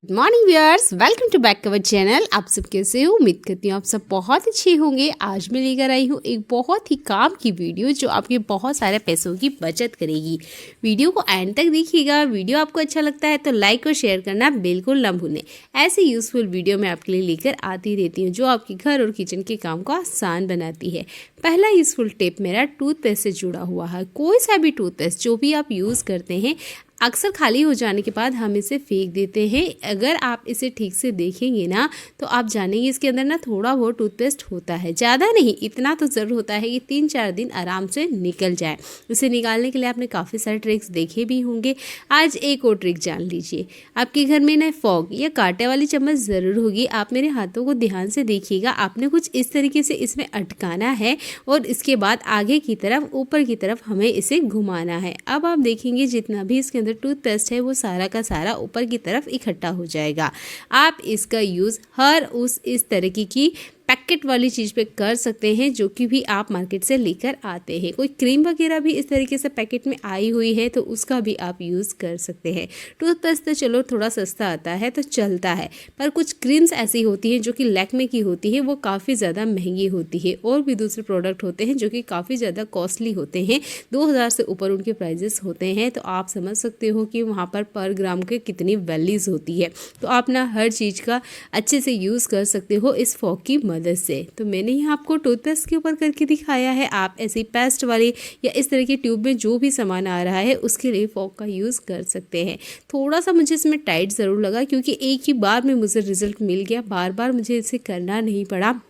Good morning viewers, welcome to back our channel. आप सब कैसे हो? उम्मीद करती हूँ आप सब बहुत अच्छे होंगे। आज मैं लेकर आई हूँ एक बहुत ही काम की वीडियो जो आपके बहुत सारे पैसों की बचत करेगी। वीडियो को एंड तक देखिएगा। वीडियो आपको अच्छा लगता है तो लाइक और शेयर करना बिल्कुल ना भूलें। ऐसे यूजफुल वीडियो मैं आपके लिए लेकर आती रहती हूँ जो आपके घर और किचन के काम को आसान बनाती है। पहला यूजफुल टिप मेरा टूथपेस्ट से जुड़ा हुआ है। कोई सा भी टूथपेस्ट जो भी आप यूज़ करते हैं, अक्सर खाली हो जाने के बाद हम इसे फेंक देते हैं। अगर आप इसे ठीक से देखेंगे ना तो आप जानेंगे इसके अंदर ना थोड़ा बहुत टूथपेस्ट होता है, ज़्यादा नहीं, इतना तो ज़रूर होता है कि 3-4 दिन आराम से निकल जाए। इसे निकालने के लिए आपने काफ़ी सारे ट्रिक्स देखे भी होंगे। आज एक और ट्रिक जान लीजिए। आपके घर में ना फॉग या कांटे वाली चम्मच ज़रूर होगी। आप मेरे हाथों को ध्यान से देखिएगा। आपने कुछ इस तरीके से इसमें अटकाना है और इसके बाद आगे की तरफ, ऊपर की तरफ हमें इसे घुमाना है। अब आप देखेंगे जितना भी इसके अंदर टूथपेस्ट है वो सारा का सारा ऊपर की तरफ इकट्ठा हो जाएगा। आप इसका यूज़ हर इस तरीके की पैकेट वाली चीज़ पे कर सकते हैं जो कि भी आप मार्केट से लेकर आते हैं। कोई क्रीम वगैरह भी इस तरीके से पैकेट में आई हुई है तो उसका भी आप यूज़ कर सकते हैं। टूथपेस्ट तो चलो थोड़ा सस्ता आता है तो चलता है, पर कुछ क्रीम्स ऐसी होती हैं जो कि लैक्मे की होती है, वो काफ़ी ज़्यादा महंगी होती है। और भी दूसरे प्रोडक्ट होते हैं जो कि काफ़ी ज़्यादा कॉस्टली होते हैं, 2000 से ऊपर उनके प्राइजेस होते हैं। तो आप समझ सकते हो कि वहाँ पर ग्राम के कितनी वैल्यूज़ होती है। तो आप ना हर चीज़ का अच्छे से यूज़ कर सकते हो इस फॉग की मदद से। तो मैंने यहाँ आपको टूथपेस्ट के ऊपर करके दिखाया है। आप ऐसी पेस्ट वाली या इस तरह की ट्यूब में जो भी सामान आ रहा है उसके लिए फॉग का यूज़ कर सकते हैं। थोड़ा सा मुझे इसमें टाइट ज़रूर लगा क्योंकि एक ही बार में मुझे रिजल्ट मिल गया, बार बार मुझे इसे करना नहीं पड़ा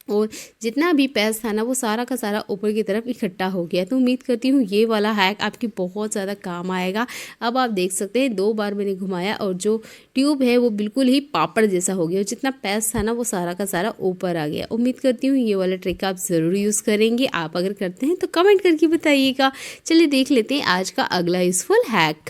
और जितना भी पेस्ट था ना वो सारा का सारा ऊपर की तरफ इकट्ठा हो गया। तो उम्मीद करती हूँ ये वाला हैक आपकी बहुत ज़्यादा काम आएगा। अब आप देख सकते हैं 2 बार मैंने घुमाया और जो ट्यूब है वो बिल्कुल ही पापड़ जैसा हो गया और जितना पेस्ट था ना वो सारा का सारा ऊपर आ गया। उम्मीद करती हूँ ये वाला ट्रिक आप ज़रूर यूज़ करेंगे। आप अगर करते हैं तो कमेंट करके बताइएगा। चलिए देख लेते हैं आज का अगला यूज़फुल हैक।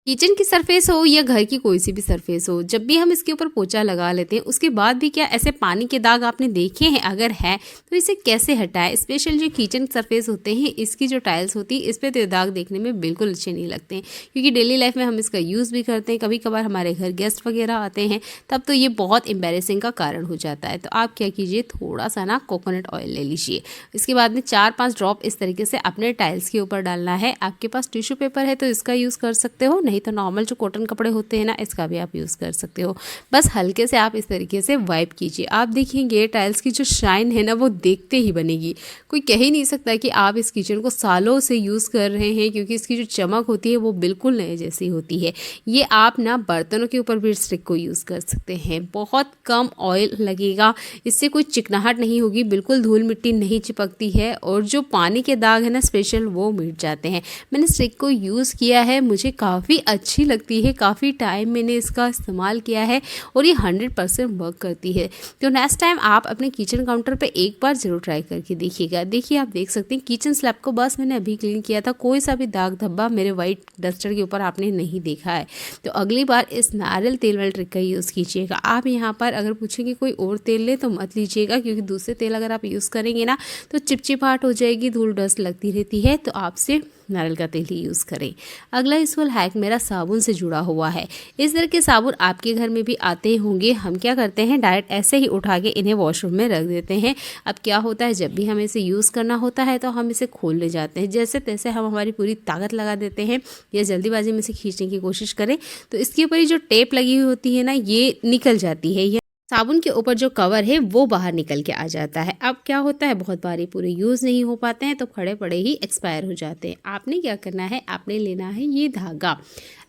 किचन की सरफेस हो या घर की कोई सी भी सरफेस हो, जब भी हम इसके ऊपर पोछा लगा लेते हैं उसके बाद भी क्या ऐसे पानी के दाग आपने देखे हैं? अगर है तो इसे कैसे हटाएं? स्पेशल जो किचन सरफेस होते हैं, इसकी जो टाइल्स होती है इस पर तो दाग देखने में बिल्कुल अच्छे नहीं लगते हैं क्योंकि डेली लाइफ में हम इसका यूज़ भी करते हैं। कभी कभार हमारे घर गेस्ट वगैरह आते हैं तब तो ये बहुत एम्बेरसिंग का कारण हो जाता है। तो आप क्या कीजिए, थोड़ा सा ना कोकोनट ऑयल ले लीजिए। इसके बाद में 4-5 ड्रॉप इस तरीके से अपने टाइल्स के ऊपर डालना है। आपके पास टिश्यू पेपर है तो इसका यूज़ कर सकते हो, नहीं तो नॉर्मल जो कॉटन कपड़े होते हैं ना इसका भी आप यूज़ कर सकते हो। बस हल्के से आप इस तरीके से वाइप कीजिए। आप देखेंगे टाइल्स की जो शाइन है ना वो देखते ही बनेगी। कोई कह ही नहीं सकता कि आप इस किचन को सालों से यूज़ कर रहे हैं क्योंकि इसकी जो चमक होती है वो बिल्कुल नए जैसी होती है। ये आप ना बर्तनों के ऊपर भी इस ट्रिक को यूज़ कर सकते हैं। बहुत कम ऑयल लगेगा, इससे कोई चिकनाहट नहीं होगी, बिल्कुल धूल मिट्टी नहीं चिपकती है और जो पानी के दाग है ना स्पेशल वो मिट जाते हैं। मैंने इस ट्रिक को यूज़ किया है, मुझे काफ़ी अच्छी लगती है। काफ़ी टाइम मैंने इसका इस्तेमाल किया है और ये 100% वर्क करती है। तो नेक्स्ट टाइम आप अपने किचन काउंटर पे एक बार ज़रूर ट्राई करके देखिएगा। देखिए आप देख सकते हैं किचन स्लैब को बस मैंने अभी क्लीन किया था, कोई सा भी दाग धब्बा मेरे वाइट डस्टर के ऊपर आपने नहीं देखा है। तो अगली बार इस नारियल तेल वाले ट्रिक का यूज़ कीजिएगा। आप यहाँ पर अगर पूछेंगे कोई और तेल ले तो मत लीजिएगा क्योंकि दूसरे तेल अगर आप यूज़ करेंगे ना तो चिपचिपाहट हो जाएगी, धूल डस्ट लगती रहती है। तो आपसे नारियल का तेल ही यूज़ करें। अगला यूज़फुल हैक मेरा साबुन से जुड़ा हुआ है। इस तरह के साबुन आपके घर में भी आते होंगे। हम क्या करते हैं, डायरेक्ट ऐसे ही उठा के इन्हें वॉशरूम में रख देते हैं। अब क्या होता है, जब भी हमें इसे यूज़ करना होता है तो हम इसे खोलने जाते हैं, जैसे तैसे हम हमारी पूरी ताकत लगा देते हैं या जल्दीबाजी में इसे खींचने की कोशिश करें तो इसके ऊपर ही जो टेप लगी हुई होती है ना ये निकल जाती है। साबुन के ऊपर जो कवर है वो बाहर निकल के आ जाता है। अब क्या होता है, बहुत बारी पूरे यूज़ नहीं हो पाते हैं तो खड़े पड़े ही एक्सपायर हो जाते हैं। आपने क्या करना है, आपने लेना है ये धागा।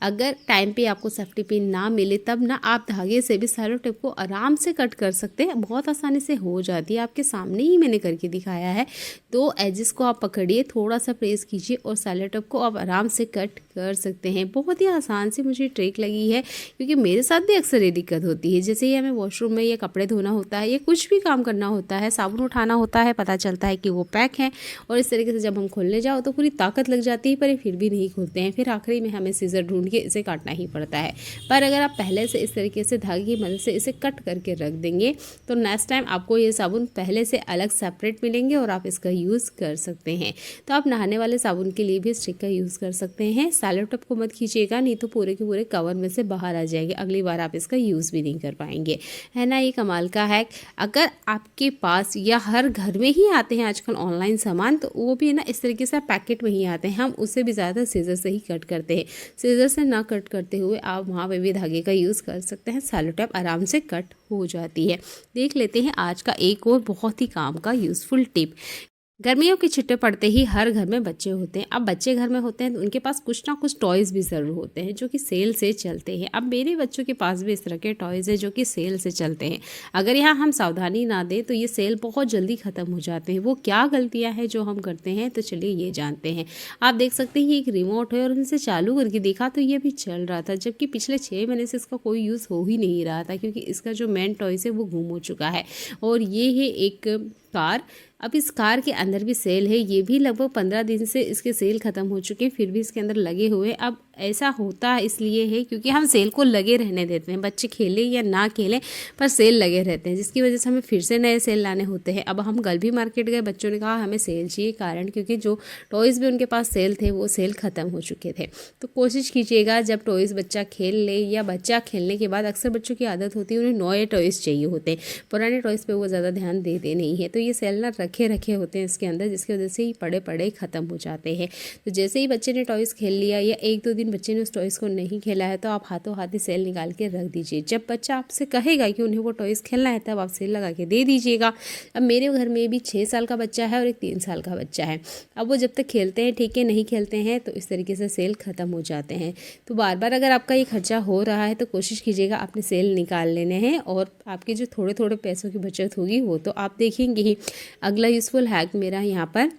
अगर टाइम पे आपको सेफ्टी पिन ना मिले तब ना आप धागे से भी सेलो टेप को आराम से कट कर सकते हैं। बहुत आसानी से हो जाती है, आपके सामने ही मैंने करके दिखाया है। 2 एजेस को आप पकड़िए, थोड़ा सा प्रेस कीजिए और सेलो टेप को आप आराम से कट कर सकते हैं। बहुत ही आसान सी मुझे ट्रिक लगी है क्योंकि मेरे साथ भी अक्सर ये दिक्कत होती है। जैसे ही हमें वॉशरूम में या कपड़े धोना होता है या कुछ भी काम करना होता है, साबुन उठाना होता है, पता चलता है कि वो पैक है और इस तरीके से जब हम खोलने जाओ तो पूरी ताकत लग जाती है, पर ये फिर भी नहीं खुलते हैं। फिर आखिरी में हमें सीजर ढूंढ के इसे काटना ही पड़ता है। पर अगर आप पहले से इस तरीके से धागे की मदद से इसे कट करके रख देंगे तो नेक्स्ट टाइम आपको ये साबुन पहले से अलग सेपरेट मिलेंगे और आप इसका यूज़ कर सकते हैं। तो आप नहाने वाले साबुन के लिए भी इस ट्रिक का यूज़ कर सकते हैं। सैलो टेप को मत खींचिएगा, नहीं तो पूरे के पूरे कवर में से बाहर आ जाएंगे, अगली बार आप इसका यूज़ भी नहीं कर पाएंगे, है ना। ये कमाल का हैक। अगर आपके पास या हर घर में ही आते हैं आजकल ऑनलाइन सामान, तो वो भी ना इस तरीके से पैकेट में ही आते हैं, हम उससे भी ज़्यादा सीजर से ही कट करते हैं। सीजर से ना कट करते हुए आप वहाँ पे भी धागे का यूज़ कर सकते हैं, सैलो टेप आराम से कट हो जाती है। देख लेते हैं आज का एक और बहुत ही काम का यूज़फुल टिप। गर्मियों की छुट्टियां पड़ते ही हर घर में बच्चे होते हैं। अब बच्चे घर में होते हैं तो उनके पास कुछ ना कुछ टॉयज़ भी ज़रूर होते हैं जो कि सेल से चलते हैं। अब मेरे बच्चों के पास भी इस तरह के टॉयज़ हैं जो कि सेल से चलते हैं। अगर यहाँ हम सावधानी ना दें तो ये सेल बहुत जल्दी ख़त्म हो जाते हैं। वो क्या गलतियाँ हैं जो हम करते हैं, तो चलिए ये जानते हैं। आप देख सकते हैं ये एक रिमोट है और उनसे चालू करके देखा तो ये भी चल रहा था, जबकि पिछले 6 महीने से इसका कोई यूज़ हो ही नहीं रहा था, क्योंकि इसका जो मेन टॉयज़ है वो गुम हो चुका है। और ये है एक कार। अब इस कार के अंदर भी सेल है, ये भी लगभग 15 दिन से इसके सेल ख़त्म हो चुके हैं, फिर भी इसके अंदर लगे हुए। अब ऐसा होता इसलिए है क्योंकि हम सेल को लगे रहने देते हैं, बच्चे खेलें या ना खेलें पर सेल लगे रहते हैं, जिसकी वजह से हमें फिर से नए सेल लाने होते हैं। अब हम कल भी मार्केट गए, बच्चों ने कहा हमें सेल चाहिए, कारण क्योंकि जो टॉयज़ भी उनके पास सेल थे वो सेल ख़त्म हो चुके थे। तो कोशिश कीजिएगा जब टॉयज़ बच्चा खेल ले या बच्चा खेलने के बाद अक्सर बच्चों की आदत होती है उन्हें नए टॉयज़ चाहिए होते हैं, पुराने टॉयज़ पे वो ज़्यादा ध्यान देते नहीं है। तो ये सेल ना रखे होते हैं इसके अंदर, जिसकी वजह से ही पड़े पड़े ख़त्म हो जाते हैं। तो जैसे ही बच्चे ने टॉयज़ खेल लिया या 1-2 दिन बच्चे ने उस टॉयज़ को नहीं खेला है तो आप हाथों हाथ ही सेल निकाल के रख दीजिए। जब बच्चा आपसे कहेगा कि उन्हें वो टॉयज़ खेलना है तब आप सेल लगा के दे दीजिएगा। अब मेरे घर में भी 6 साल का बच्चा है और एक 3 साल का बच्चा है। अब वो जब तक खेलते हैं ठीक है, नहीं खेलते हैं तो इस तरीके से सेल ख़त्म हो जाते हैं। तो बार बार अगर आपका ये खर्चा हो रहा है तो कोशिश कीजिएगा अपने सेल निकाल लेने हैं और आपके जो थोड़े थोड़े पैसों की बचत होगी वो तो आप देखेंगे ही। अगला यूज़फुल हैक मेरा यहाँ पर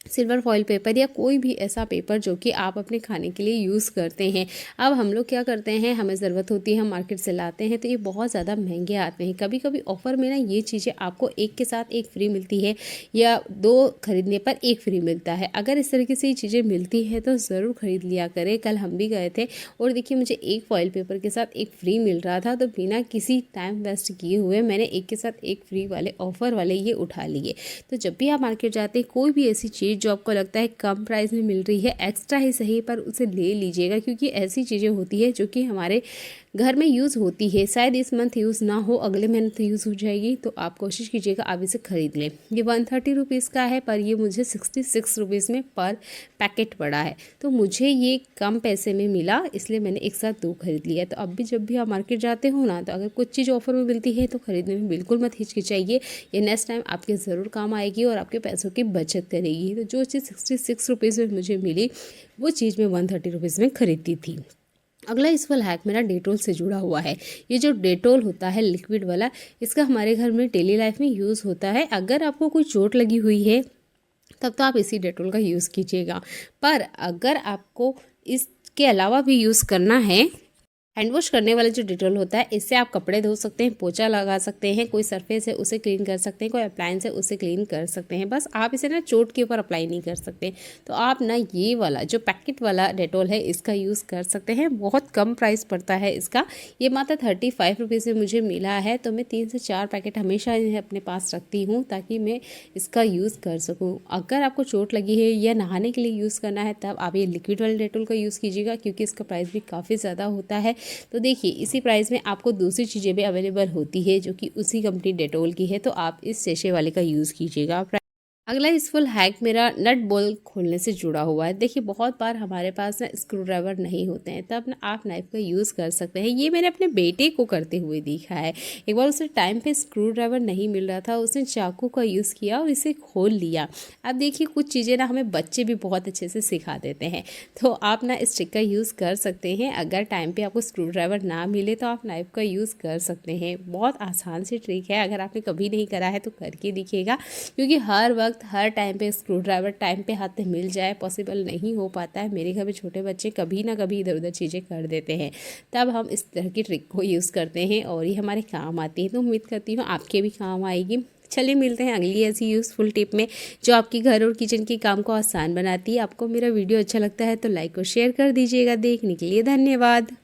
सिल्वर फॉइल पेपर या कोई भी ऐसा पेपर जो कि आप अपने खाने के लिए यूज़ करते हैं। अब हम लोग क्या करते हैं, हमें ज़रूरत होती है, हम मार्केट से लाते हैं तो ये बहुत ज़्यादा महंगे आते हैं। कभी कभी ऑफ़र में ना ये चीज़ें आपको एक के साथ एक फ्री मिलती है या 2 खरीदने पर 1 फ्री मिलता है। अगर इस तरीके से ये चीज़ें मिलती है तो ज़रूर ख़रीद लिया करें। कल हम भी गए थे और देखिए मुझे एक फॉइल पेपर के साथ 1 फ्री मिल रहा था, तो बिना किसी टाइम वेस्ट किए हुए मैंने एक के साथ एक फ्री वाले ऑफ़र वाले ये उठा लिए। तो जब भी आप मार्केट जाते हैं कोई भी ऐसी चीज़ जो आपको लगता है कम प्राइस में मिल रही है, एक्स्ट्रा ही सही पर उसे ले लीजिएगा, क्योंकि ऐसी चीज़ें होती है जो कि हमारे घर में यूज़ होती है, शायद इस मंथ यूज़ ना हो, अगले मंथ यूज़ हो जाएगी। तो आप कोशिश कीजिएगा आप इसे ख़रीद लें। ये 130 रुपीज़ का है पर ये मुझे 66 रुपीज़ में पर पैकेट पड़ा है, तो मुझे ये कम पैसे में मिला, इसलिए मैंने एक साथ 2 खरीद लिया। तो अब भी जब भी आप मार्केट जाते हो ना, तो अगर कुछ चीज़ ऑफर में मिलती है तो ख़रीदने में बिल्कुल मत हिचकिचाइए। ये नेक्स्ट टाइम आपके ज़रूर काम आएगी और आपके पैसों की बचत करेगी। तो जो चीज़ 66 रुपीज़ में मुझे मिली वो चीज़ मैं 130 रुपीज़ में खरीदती थी। अगला यूज़फुल हैक मेरा डेटोल से जुड़ा हुआ है। ये जो डेटोल होता है लिक्विड वाला, इसका हमारे घर में डेली लाइफ में यूज़ होता है। अगर आपको कोई चोट लगी हुई है तब तो आप इसी डेटोल का यूज़ कीजिएगा, पर अगर आपको इसके अलावा भी यूज़ करना है, हैंड वॉश करने वाला जो डेटोल होता है, इससे आप कपड़े धो सकते हैं, पोछा लगा सकते हैं, कोई सरफेस है उसे क्लीन कर सकते हैं, कोई अप्लायंस है उसे क्लीन कर सकते हैं। बस आप इसे ना चोट के ऊपर अप्लाई नहीं कर सकते। तो आप ना ये वाला जो पैकेट वाला डेटोल है इसका यूज़ कर सकते हैं। बहुत कम प्राइस पड़ता है इसका, ये मात्र 35 रुपीज़ में मुझे मिला है। तो मैं 3 से 4 पैकेट हमेशा अपने पास रखती हूँ ताकि मैं इसका यूज़ कर सकूँ। अगर आपको चोट लगी है या नहाने के लिए यूज़ करना है तब आप ये लिक्विड वाले डेटोल का यूज़ कीजिएगा, क्योंकि इसका प्राइस भी काफ़ी ज़्यादा होता है। तो देखिए इसी प्राइस में आपको दूसरी चीज़ें भी अवेलेबल होती है जो कि उसी कंपनी डेटोल की है, तो आप इस सेशे वाले का यूज़ कीजिएगा। अगला यूज़फुल हैक मेरा नट बोल्ट खोलने से जुड़ा हुआ है। देखिए बहुत बार हमारे पास ना स्क्रू ड्राइवर नहीं होते हैं, तब ना आप नाइफ़ का यूज़ कर सकते हैं। ये मैंने अपने बेटे को करते हुए देखा है। एक बार उसे टाइम पे स्क्रू ड्राइवर नहीं मिल रहा था, उसने चाकू का यूज़ किया और इसे खोल लिया। अब देखिए कुछ चीज़ें ना हमें बच्चे भी बहुत अच्छे से सिखा देते हैं, तो आप ना इस ट्रिक का यूज़ कर सकते हैं। अगर टाइम पर आपको स्क्रू ड्राइवर ना मिले तो आप नाइफ़ का यूज़ कर सकते हैं। बहुत आसान सी ट्रिक है, अगर आपने कभी नहीं करा है तो करके दिखिएगा, क्योंकि हर वक्त वक्त हर टाइम पे स्क्रू ड्राइवर टाइम पे हाथ में मिल जाए पॉसिबल नहीं हो पाता है। मेरे घर में छोटे बच्चे कभी ना कभी इधर उधर चीज़ें कर देते हैं, तब हम इस तरह की ट्रिक को यूज़ करते हैं और ये हमारे काम आती है। तो उम्मीद करती हूँ आपके भी काम आएगी। चलिए मिलते हैं अगली ऐसी यूज़फुल टिप में जो आपकी घर और किचन के काम को आसान बनाती है। आपको मेरा वीडियो अच्छा लगता है तो लाइक और शेयर कर दीजिएगा। देखने के लिए धन्यवाद।